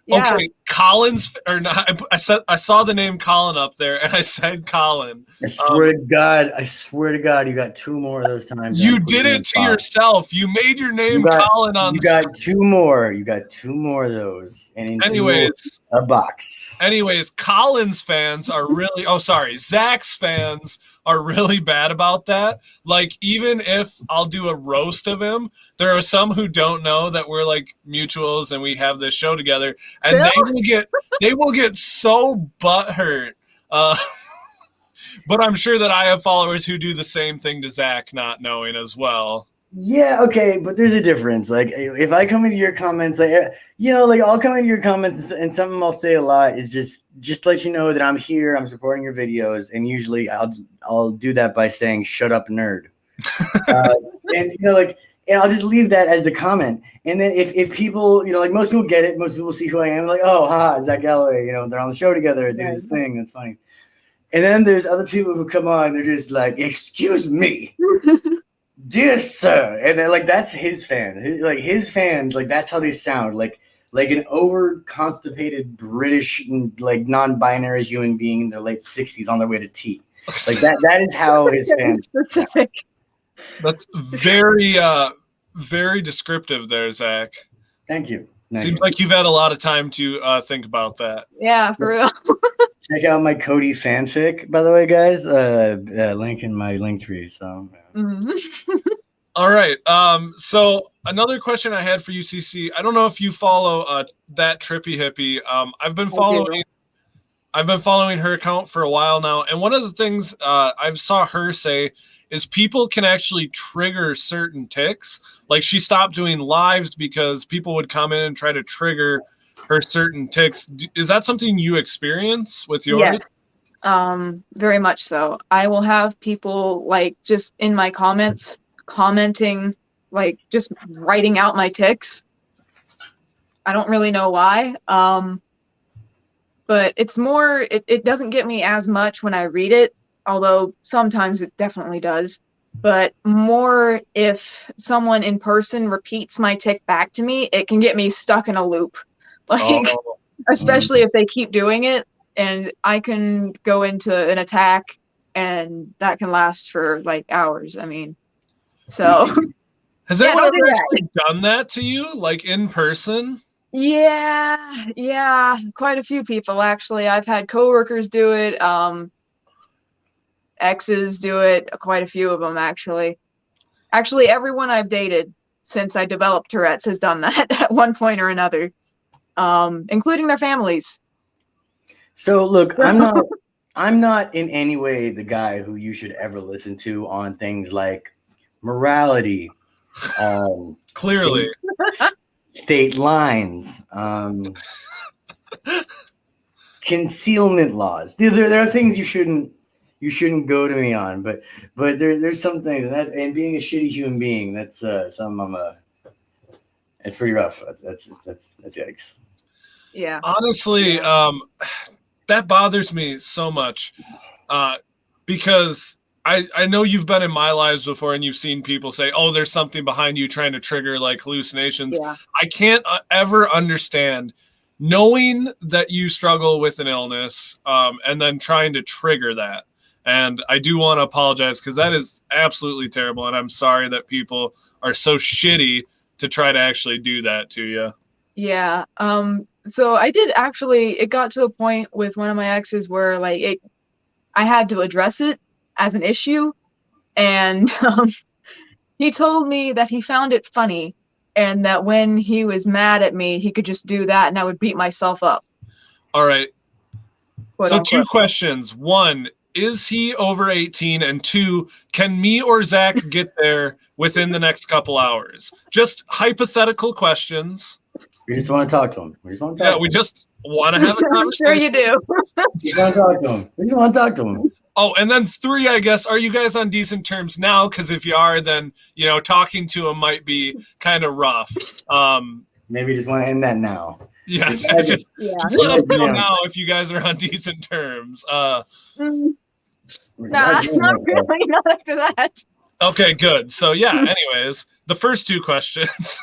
Yeah. Okay, Colin's or not. I saw the name Colin up there, and I said Colin. I swear to God, you got 2 more of those times. You did it to yourself. You made your name Colin on. You got 2 more. You got 2 more of those. And anyways, a box. Anyways, Colin's fans are really. Oh, sorry, Zach's fans are really bad about that. Like, even if I'll do a roast of him, there are some who don't know that we're like mutuals and we have this show together, and they will get so butthurt. But I'm sure that I have followers who do the same thing to Zach, not knowing as well. Yeah, okay, but there's a difference. Like, if I come into your comments, like, like I'll come into your comments and something I'll say a lot is just to let you know that I'm here, I'm supporting your videos, and usually I'll do that by saying "shut up, nerd," and and I'll just leave that as the comment. And then if people, like most people get it, most people see who I am, like, oh, haha, Zac Galloway, they're on the show together, they do this thing, that's funny. And then there's other people who come on, they're just like, excuse me. Dear sir, and then like that's his fan. His fans, like that's how they sound, like an over-constipated British like non-binary human being in their late 60s on their way to tea. Like that is how his fans. That's very very descriptive there, Zach. Thank you. Seems like you've had a lot of time to think about that. Yeah, for real. Check out my Kody fanfic, by the way, guys. Link in my link tree. So. Mm-hmm. All right. So another question I had for you, CC. I don't know if you follow that Trippy Hippie. I've been following her account for a while now, and one of the things I've saw her say is people can actually trigger certain tics. Like she stopped doing lives because people would come in and try to trigger her certain tics. Is that something you experience with yours? Yes. Very much so. I will have people like just in my comments commenting, like just writing out my tics. I don't really know why. But it's more, it doesn't get me as much when I read it, although sometimes it definitely does. But more if someone in person repeats my tic back to me, it can get me stuck in a loop. Like, especially if they keep doing it, and I can go into an attack, and that can last for like hours. I mean, so. Has anyone ever actually done that to you, like in person? Yeah, quite a few people actually. I've had coworkers do it, exes do it, quite a few of them actually. Actually, everyone I've dated since I developed Tourette's has done that at one point or another, including their families. So look, I'm not in any way the guy who you should ever listen to on things like morality, clearly. State lines, concealment laws. There are things you shouldn't go to me on, but there's some things, and being a shitty human being, that's something it's pretty rough. That's yikes. Yeah. Honestly, that bothers me so much, because I know you've been in my lives before and you've seen people say, oh, there's something behind you trying to trigger like hallucinations. Yeah. I can't ever understand knowing that you struggle with an illness, and then trying to trigger that. And I do want to apologize because that is absolutely terrible. And I'm sorry that people are so shitty to try to actually do that to you. Yeah. So I did actually, it got to a point with one of my exes where like I had to address it as an issue. And he told me that he found it funny and that when he was mad at me, he could just do that and I would beat myself up. All right. Quote, so unquote. 2 questions. 1, is he over 18? And 2, can me or Zach get there within the next couple hours? Just hypothetical questions. We just want to talk to him. We just want to talk. Yeah, we just want to have a conversation. Sure you do. We just want to talk to him. We just want to talk to him. Oh, and then 3, I guess, are you guys on decent terms now? Because if you are, then, you know, talking to him might be kind of rough. Maybe just want to end that now. Yeah, Just just let us know now if you guys are on decent terms. Nah, not really, not after that. Okay, good. So yeah, anyways, the first 2 questions.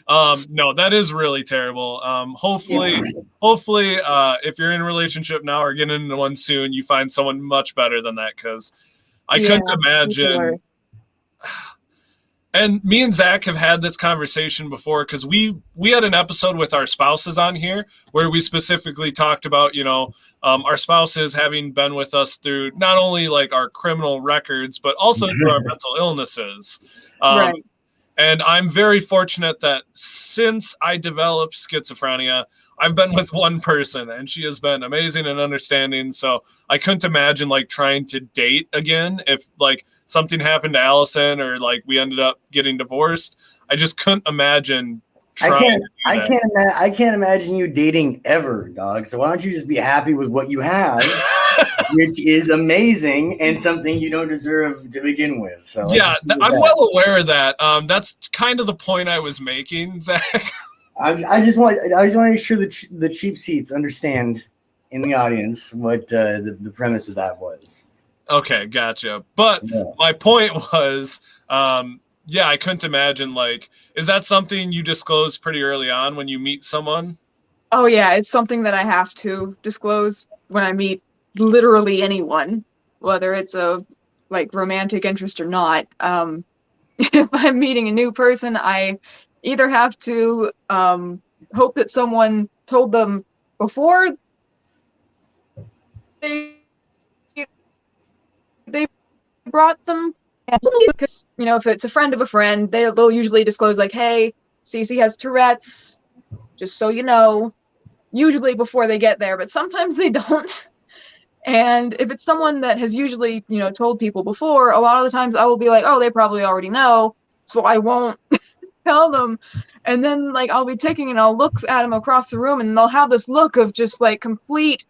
No, that is really terrible. Hopefully, if you're in a relationship now or getting into one soon, you find someone much better than that, because I couldn't imagine. Sure. And me and Zach have had this conversation before, because we had an episode with our spouses on here where we specifically talked about, you know, our spouses having been with us through not only like our criminal records, but also through our mental illnesses. Right. And I'm very fortunate that since I developed schizophrenia, I've been with one person, and she has been amazing and understanding. So I couldn't imagine like trying to date again if like something happened to Allison or like we ended up getting divorced. I just couldn't imagine trying. I can't imagine you dating ever, dog. So why don't you just be happy with what you have, which is amazing and something you don't deserve to begin with. So yeah, I'm well aware of that. That's kind of the point I was making, Zach. I just want to make sure that the cheap seats understand in the audience what the premise of that was. Okay, gotcha. But my point was, yeah, I couldn't imagine, like, is that something you disclose pretty early on when you meet someone? Oh yeah, it's something that I have to disclose when I meet literally anyone, whether it's a like romantic interest or not. If I'm meeting a new person, I either have to hope that someone told them before they brought them, because you know, if it's a friend of a friend, they'll usually disclose like, hey, Cece has Tourette's, just so you know, usually before they get there, but sometimes they don't. And if it's someone that has usually, you know, told people before, a lot of the times I will be like, oh, they probably already know, so I won't tell them. And then like I'll be taking and I'll look at them across the room and they'll have this look of just like complete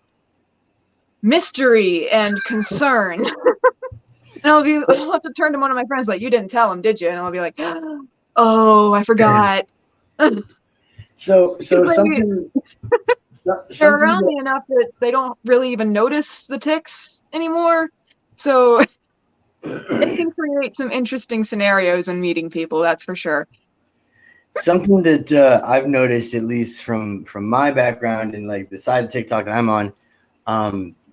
mystery and concern. And I'll have to turn to one of my friends like, you didn't tell him, did you? And I'll be like, oh, I forgot. So something they're around me enough that they don't really even notice the tics anymore. So it can create some interesting scenarios when meeting people, that's for sure. Something that I've noticed, at least from my background and like the side of TikTok that I'm on,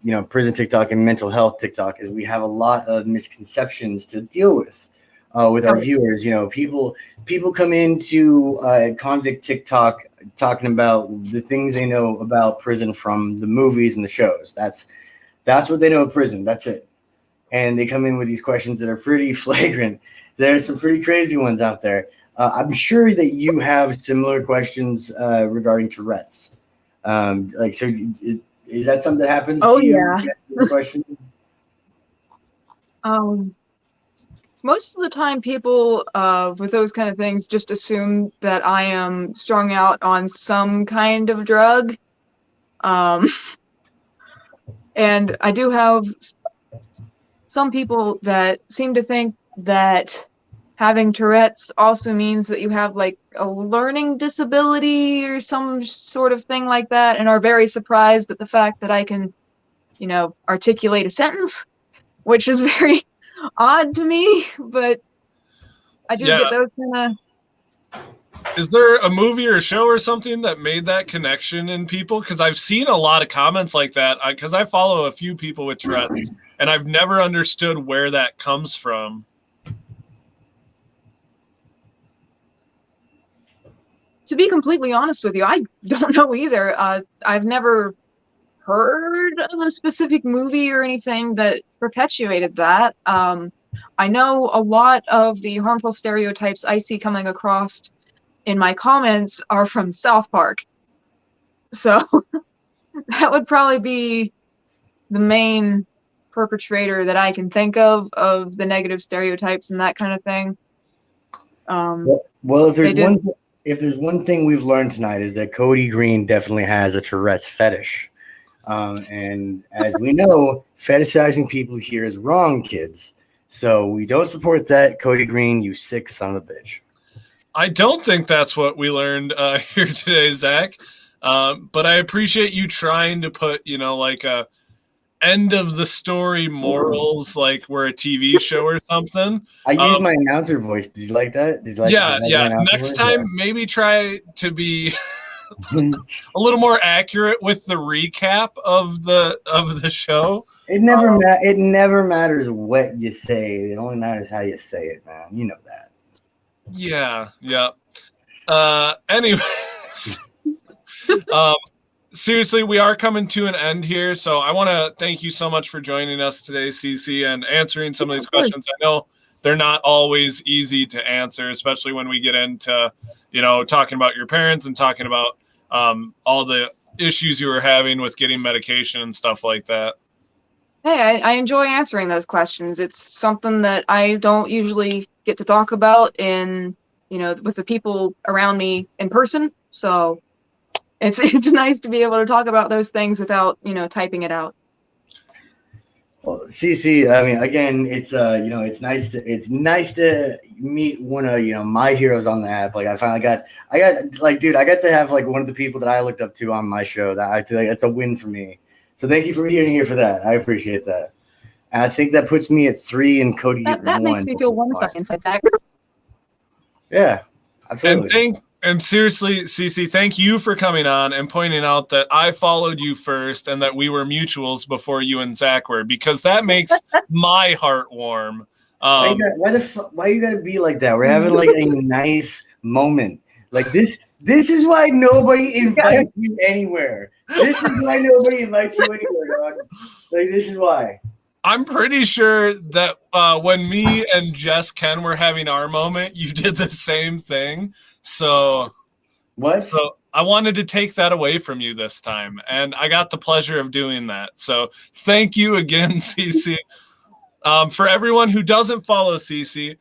you know, prison TikTok and mental health TikTok, is we have a lot of misconceptions to deal with our viewers. You know, people come into convict TikTok talking about the things they know about prison from the movies and the shows. That's what they know of prison. That's it. And they come in with these questions that are pretty flagrant. There's some pretty crazy ones out there. I'm sure that you have similar questions regarding Tourette's. Like, so is that something that happens to you? Yeah. Question? Most of the time people with those kind of things just assume that I am strung out on some kind of drug. And I do have some people that seem to think that having Tourette's also means that you have like a learning disability or some sort of thing like that, and are very surprised at the fact that I can, you know, articulate a sentence, which is very odd to me, but I do get those kind of Is there a movie or a show or something that made that connection in people? Because I've seen a lot of comments like that. Because I follow a few people with Tourette, and I've never understood where that comes from. To be completely honest with you, I don't know either. I've never heard of a specific movie or anything that perpetuated that. I know a lot of the harmful stereotypes I see coming across in my comments are from South Park. So that would probably be the main perpetrator that I can think of the negative stereotypes and that kind of thing. Well, if there's one thing we've learned tonight is that Kody Green definitely has a Tourette's fetish. And as we know, fetishizing people here is wrong, kids. So we don't support that. Kody Green, you sick son of a bitch. I don't think that's what we learned here today, Zac. But I appreciate you trying to put, like a end of the story morals, like we're a TV show or something. I used my announcer voice. Did you like that? Yeah. Next time, maybe try to be a little more accurate with the recap of the show. It never matters what you say. It only matters how you say it, man. You know that. Yeah. Anyways, seriously, we are coming to an end here, so I want to thank you so much for joining us today, Cece, and answering some of these questions. I know they're not always easy to answer, especially when we get into, talking about your parents and talking about all the issues you were having with getting medication and stuff like that. Hey, I enjoy answering those questions. It's something that I don't usually get to talk about with the people around me in person. So it's nice to be able to talk about those things without, typing it out. Well, Cece, I mean, again, it's it's nice to meet one of my heroes on the app. Like I got to have like one of the people that I looked up to on my show. That I feel like it's a win for me. So thank you for being here for that. I appreciate that. And I think that puts me at 3 and Kody at 1. That makes me feel wonderful inside that. Yeah, absolutely. And seriously, Cece, thank you for coming on and pointing out that I followed you first and that we were mutuals before you and Zac were, because that makes my heart warm. Why you gotta be like that? We're having like a nice moment. Like this is why nobody invites you anywhere. This is why nobody invites you anywhere, dog. Like this is why. I'm pretty sure that when me and Jess Ken were having our moment, you did the same thing. So what? So I wanted to take that away from you this time, and I got the pleasure of doing that. So thank you again, Cece. For everyone who doesn't follow Cece,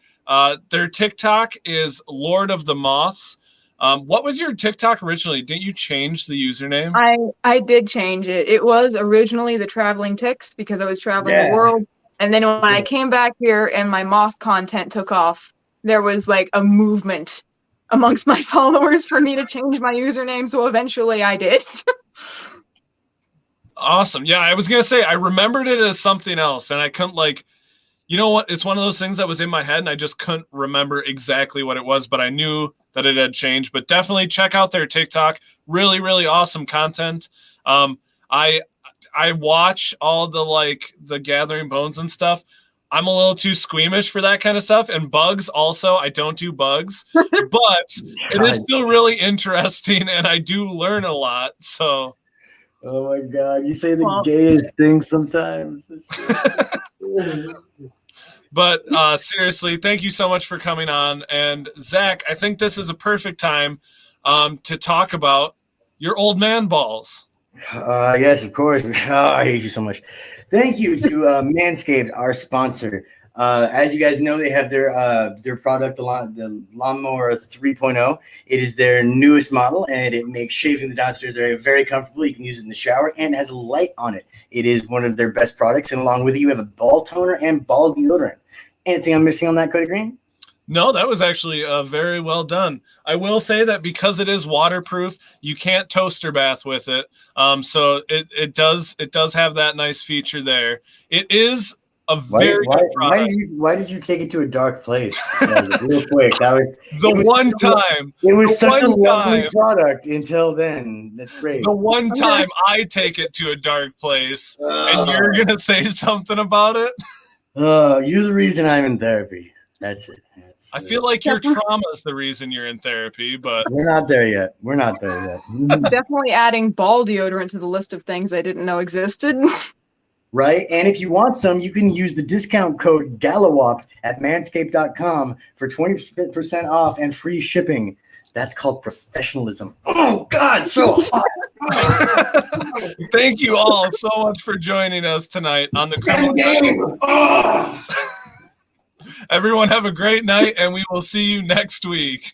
their TikTok is Lord of the Moths. What was your TikTok originally? Didn't you change the username? I did change it. It was originally the Traveling Ticks because I was traveling the world. And then when I came back here and my moth content took off, there was like a movement amongst my followers for me to change my username. So eventually I did. Awesome. Yeah, I was going to say, I remembered it as something else and I couldn't you know what? It's one of those things that was in my head and I just couldn't remember exactly what it was, but I knew that it had changed. But definitely check out their TikTok. Really, really awesome content. I watch all the Gathering Bones and stuff. I'm a little too squeamish for that kind of stuff. And bugs also, I don't do bugs, but it is still really interesting and I do learn a lot. So. Oh my God. You say the gayest things sometimes. But seriously, thank you so much for coming on. And Zac, I think this is a perfect time to talk about your old man balls. Yes, of course. I hate you so much. Thank you to Manscaped, our sponsor. As you guys know, they have their product, the Lawnmower 3.0. It is their newest model, and it makes shaving the downstairs area very comfortable. You can use it in the shower, and it has a light on it. It is one of their best products, and along with it, you have a ball toner and ball deodorant. Anything I'm missing on that, Kody Green? No, that was actually very well done. I will say that because it is waterproof, you can't toaster bath with it. So it does have that nice feature there. It is A very good product. Why did you take it to a dark place? Real quick. It was such a lovely product until then. That's great. The one time I take it to a dark place and you're going to say something about it? You're the reason I'm in therapy. That's it. I feel like your trauma is the reason you're in therapy, but we're not there yet. Definitely adding ball deodorant to the list of things I didn't know existed. Right? And if you want some, you can use the discount code GALAWOP at manscaped.com for 20% off and free shipping. That's called professionalism. Oh, God, so hot. Thank you all so much for joining us tonight on the Criminal. Everyone have a great night, and we will see you next week.